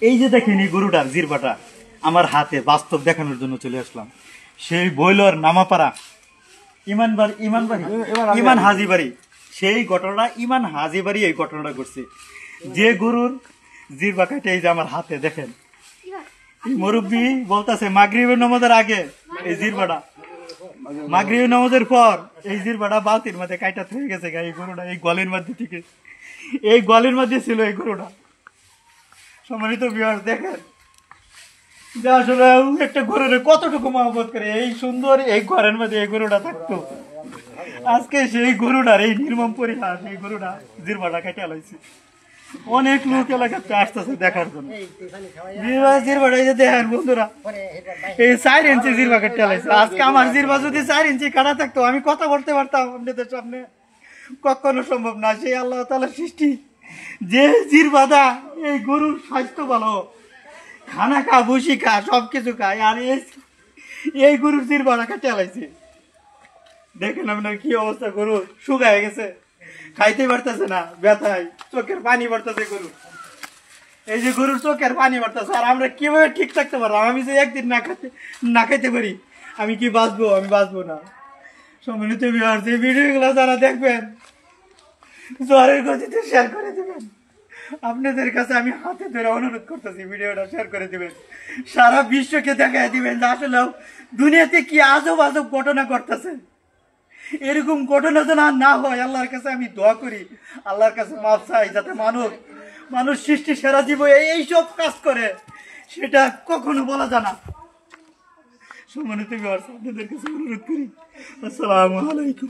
এই যে দেখেন এই গরুটার জিরবাটা আমার হাতে বাস্তব দেখানোর জন্য চলে আসলাম। সেই বইলর নামাপাড়া ইমান হাজিবাড়ি, সেই ঘটনাটা ইমান হাজিবাড়ি এই ঘটনাটা করছে। যে গরুর জিরবা কাটে এই যে আমার হাতে দেখেন, মুরব্বী বলতেছে মাগরিবের নামাজের আগে এই জিরবাটা, মাগরিবের নামাজের পর এই জিরবাটা বালতির মধ্যে কাইটা হয়ে গেছে। এই গরুটা এই গলির মধ্যে থেকে, এই গলির মধ্যে ছিল এই গরুটা। সম্মানিত ভিউয়ার্স দেখেন যে আসলে একটা গরুর কতটুকু মহব্বত করে। এই সুন্দর এই ঘরের মধ্যে এই গরুটা থাকতো, আজকে সেই গরুটার এই নির্মম পরিহাস, এই গরুটা জিরবাটা কেটে লাইছে। অনেক লোক এলাকাতে আসতেছে দেখার জন্য। জিরবাটা এই যে দেখেন বন্ধুরা, এই 4 ইঞ্চি জিরবা কেটে লাইছে। আজকে আমার জিরবা যদি 4 ইঞ্চি কাটা থাকতো আমি কথা বলতে পারতাম আপনাদের সামনে, কখনো সম্ভব না। সেই আল্লাহ তাআলার সৃষ্টি যে জিরবাদা এই গরুর স্বাস্থ্য ভালো, খানা খা ভুসি খা সবকিছু খায়, আর এই গরুর জিরবাটা কেটে লাইছে। দেখেন আপনার কি অবস্থা, গরু শুকায় গেছে, খাইতে পারতেছে না, ব্যথায় চোখের পানি পড়তেছে গরু। এই যে গরুর চোখের পানি পড়তেছে, আর আমরা কিভাবে ঠিক থাকতে পারলাম? আমি যে একদিন না খাইতে পারি আমি কি বাঁচবো? আমি বাঁচবো না। সম্মানিত ভিউয়ার্স, এই ভিডিওগুলো যারা দেখবেন জ্বরের গতিতে শেয়ার করে দেবেন। আপনাদের কাছে আমি হাতে ধরে অনুরোধ করতেছি, ভিডিওটা শেয়ার করে দিবেন, সারা বিশ্বকে দেখায় দিবেন যে আসলে দুনিয়াতে কি আজব আজব ঘটনা ঘটতেছে। এরকম ঘটনা যেন না হয় আল্লাহর কাছে আমি দোয়া করি, আল্লাহর কাছে মাফ চাই, যাতে মানুষ সৃষ্টি সেরা জীব এইসব কাজ করে সেটা কখনো বলা যায় না। সম্মানিত ভিউয়ার্স, আপনাদের কাছে অনুরোধ করি, আসসালামু আলাইকুম।